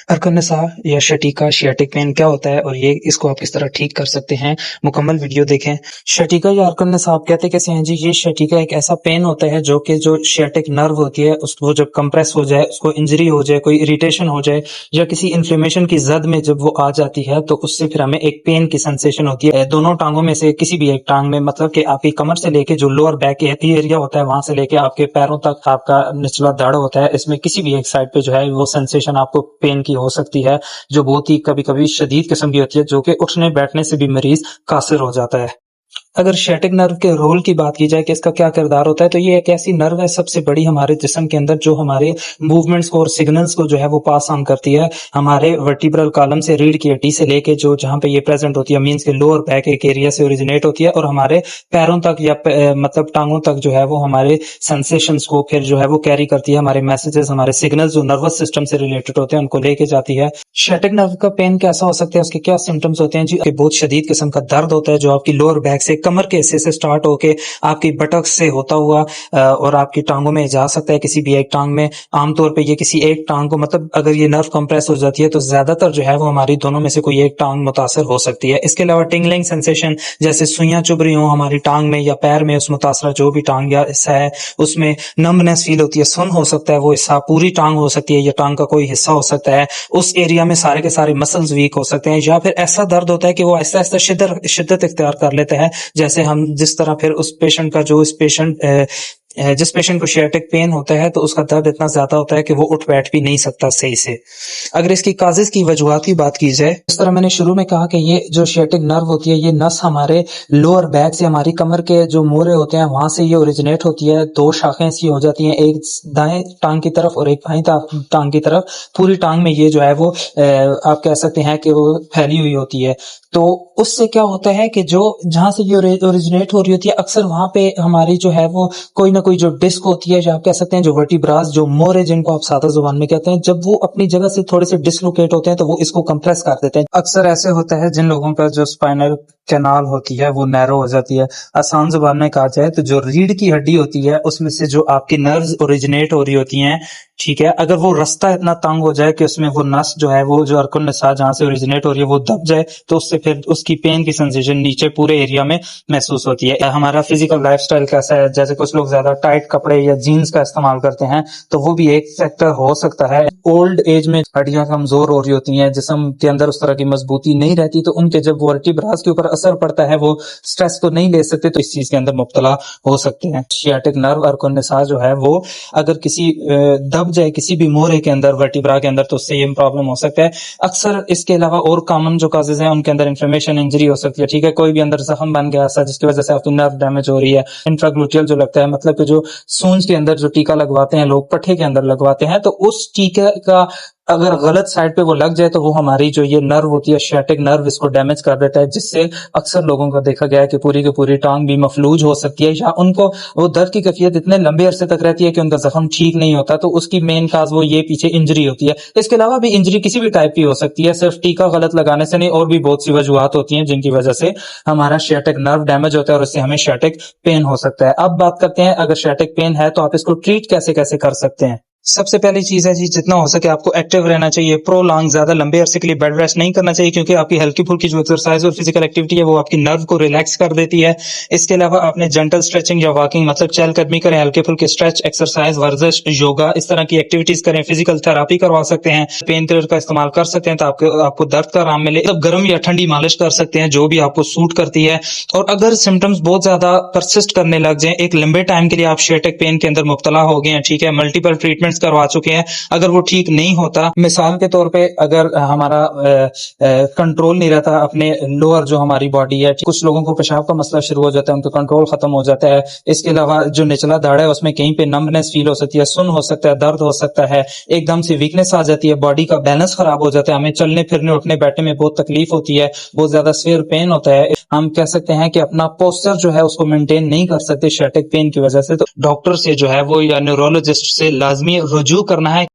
अर्कनसा या शटीका sciatic pen क्या होता है और ये इसको आप किस तरह ठीक कर सकते हैं, मुकम्मल वीडियो देखें। शटीका या अर्कनसा आप कहते कैसे हैं जी? ये शटीका एक ऐसा पेन होता है जो कि जो शियाटिक नर्व होती है उसको जब कंप्रेस हो जाए, उसको इंजरी हो जाए, कोई इरिटेशन हो जाए या किसी इन्फ्लेमेशन की जद में जब वो आ जाती है तो उससे फिर हमें एक पेन की सेंसेशन होती है दोनों टांगों में से किसी भी एक टांग में, मतलब कि आपकी कमर से लेके जो लोअर बैक एरिया होता है वहां से लेके आपके पैरों तक आपका निचला धड़ होता है, इसमें किसी भी एक साइड पे जो है वो सेंसेशन आपको पेन की हो सकती है जो बहुत ही कभी कभी शदीद किस्म की होती है, जो कि उठने बैठने से भी मरीज कासिर हो जाता है। अगर शैटिक नर्व के रोल की बात की जाए कि इसका क्या किरदार होता है, तो ये एक ऐसी नर्व है सबसे बड़ी हमारे जिस्म के अंदर जो हमारे मूवमेंट्स को और सिग्नल्स को जो है वो पास ऑन करती है हमारे वर्टिब्रल कॉलम से, रीढ़ की हड्डी से लेके जो जहां पे ये प्रेजेंट होती है, मींस के लोअर बैक एक एरिया से ओरिजिनेट होती है और हमारे पैरों तक या मतलब टांगों तक जो है वो हमारे सेंसेशंस को फिर जो है वो कैरी करती है, हमारे मैसेजेस, हमारे सिग्नल्स जो नर्वस सिस्टम से रिलेटेड होते हैं उनको लेके जाती है। शैटिक नर्व का पेन कैसा हो सकता है, उसके क्या सिम्टम्स होते हैं जी? बहुत शदीद किस्म का दर्द होता है जो आपकी लोअर बैक से कमर के हिस्से से स्टार्ट होके आपकी बटक्स से होता हुआ और आपकी टांगों में जा सकता है, किसी भी एक टांग में। आमतौर पे ये किसी एक टांग को, मतलब अगर ये नर्व कंप्रेस हो जाती है तो ज्यादातर जो है वो हमारी दोनों में से कोई एक टांग मुतासर हो सकती है। इसके अलावा टिंगलिंग सेंसेशन, जैसे सुइयां चुभ रही हो हमारी टांग में या पैर में, उस मुतासरा जो भी टांग या हिस्सा है उसमें नम्बनेस फील होती है, सुन हो सकता है वो हिस्सा, पूरी टांग हो सकती है या टांग का कोई हिस्सा हो सकता है, उस एरिया में सारे के सारे मसल्स वीक हो सकते हैं, या फिर ऐसा दर्द होता है कि वो आहिस्ता आहिस्ता शिद्दत इख्तियार कर लेता है, जैसे हम जिस तरह फिर उस पेशेंट का जो जिस पेशेंट को शियाटिक पेन होता है तो उसका दर्द इतना ज्यादा होता है कि वो उठ बैठ भी नहीं सकता सही से। अगर इसकी काजेज की वजूहात की बात की जाए, इस तरह मैंने शुरू में कहा कि ये जो शियाटिक नर्व होती है ये नस हमारे लोअर बैक से, हमारी कमर के जो मोरे होते हैं वहां से ये ओरिजिनेट होती है। दो शाखें सी हो जाती हैं, एक दाएं टांग की तरफ और एक बाएं टांग की तरफ। पूरी टांग में ये जो है वो आप कह सकते हैं कि वो फैली हुई होती है। तो उससे क्या होता है कि जो जहां से ये ओरिजिनेट हो रही होती है अक्सर वहां पे हमारी जो है वो कोई ना कोई जो डिस्क होती है, जो आप कह सकते हैं जो वर्टिब्रास, जो मोरे जिनको आप सादा जुबान में कहते हैं, जब वो अपनी जगह से थोड़े से डिसलोकेट होते हैं तो वो इसको कंप्रेस कर देते हैं। अक्सर ऐसे होता है जिन लोगों का जो स्पाइनल कैनाल होती है वो नैरो हो जाती है। आसान जुबान में कहा जाए तो जो रीढ़ की हड्डी होती है उसमें से जो आपकी नर्व्स ओरिजिनेट हो रही होती हैं, ठीक है, अगर वो रास्ता इतना तंग हो जाए कि उसमें वो नस जो है वो जो अर्कुन नसा जहां से ओरिजिनेट हो रही है वो दब जाए तो उससे फिर उसकी पेन की सेंसेशन नीचे पूरे एरिया में महसूस होती है। हमारा फिजिकल लाइफस्टाइल कैसा है, जैसे कुछ लोग ज्यादा टाइट कपड़े या जीन्स का इस्तेमाल करते हैं तो वो भी एक फैक्टर हो सकता है। ओल्ड एज में हड्डियां कमजोर हो रही होती हैं, जिस्म के अंदर उस तरह की मजबूती नहीं रहती, तो उनके जब वर्टिब्रास के ऊपर असर पड़ता है वो स्ट्रेस को नहीं ले सकते तो इस चीज के अंदर मुब्तला हो सकते हैं। शियाटिक नर्व अर्कुन नसा जो है वो अगर किसी दब जाए किसी भी मोरे के अंदर, वर्टिब्रा के अंदर, तो उससे ये प्रॉब्लम हो सकता है। अक्सर इसके अलावा और कॉमन जो काजेज हैं उनके अंदर इन्फ्लेमेशन, इंजरी हो सकती है, ठीक है, कोई भी अंदर जख्म बन गया ऐसा जिसकी वजह से आपकी नर्व डैमेज हो रही है। इंट्राग्लूटियल जो लगता है, मतलब कि जो सूंज के अंदर जो टीका लगवाते हैं लोग, पट्टे के अंदर लगवाते हैं, तो उस टीके का अगर गलत साइड पे वो लग जाए तो वो हमारी जो ये नर्व होती है शियाटिक नर्व इसको डैमेज कर देता है, जिससे अक्सर लोगों का देखा गया है कि पूरी की पूरी टांग भी मफलूज हो सकती है या उनको वो दर्द की कैफियत इतने लंबे अरसे तक रहती है कि उनका जख्म ठीक नहीं होता। तो उसकी मेन काज वो ये पीछे इंजरी होती है। इसके अलावा भी इंजरी किसी भी टाइप की हो सकती है, सिर्फ टीका गलत लगाने से नहीं, और भी बहुत सी वजूहात होती हैं जिनकी वजह से हमारा शियाटिक नर्व डैमेज होता है और उससे हमें शियाटिक पेन हो सकता है। अब बात करते हैं अगर शियाटिक पेन है तो आप इसको ट्रीट कैसे कैसे कर सकते हैं। सबसे पहली चीज है जी, जितना हो सके आपको एक्टिव रहना चाहिए। प्रोलॉन्ग, ज्यादा लंबे अरसे के लिए बेड रेस्ट नहीं करना चाहिए क्योंकि आपकी हल्की फुल्की जो एक्सरसाइज और फिजिकल एक्टिविटी है वो आपकी नर्व को रिलैक्स कर देती है। इसके अलावा आपने जेंटल स्ट्रेचिंग या वॉकिंग, मतलब चहलकदमी करें, हल्के फुल्के स्ट्रेच, एक्सरसाइज, वर्जिश, योगा, इस तरह की एक्टिविटीज करें। फिजिकल थेरापी करवा सकते हैं, पेन किलर का इस्तेमाल कर सकते हैं तो आपको दर्द का आराम मिले। मतलब गर्म या ठंडी मालिश कर सकते हैं जो भी आपको सूट करती है। और अगर सिम्टम्स बहुत ज्यादा परसिस्ट करने लग जाए, एक लंबे टाइम के लिए आप शियाटिक पेन के अंदर मुब्तला हो गए हैं, ठीक है, मल्टीपल ट्रीटमेंट्स करवा चुके हैं, अगर वो ठीक नहीं होता, मिसाल के तौर पे अगर हमारा कंट्रोल नहीं रहता अपने लोअर जो हमारी बॉडी है, कुछ लोगों को पेशाब का मसला शुरू हो जाता है, उनका कंट्रोल खत्म हो जाता है। इसके अलावा जो निचला दाढ़ है उसमें कहीं पे नम्बनेस फील हो सकती है, सुन हो सकता है, दर्द हो सकता है, एकदम से वीकनेस आ जाती है, बॉडी का बैलेंस खराब हो जाता है, हमें चलने फिरने उठने बैठने में बहुत तकलीफ होती है, बहुत ज्यादा सिवियर पेन होता है। हम कह सकते हैं कि अपना पोस्चर जो है उसको मेंटेन नहीं कर सकते शियाटिक पेन की वजह से। तो डॉक्टर से जो है वो या न्यूरोलॉजिस्ट से लाजमी रुजू करना है।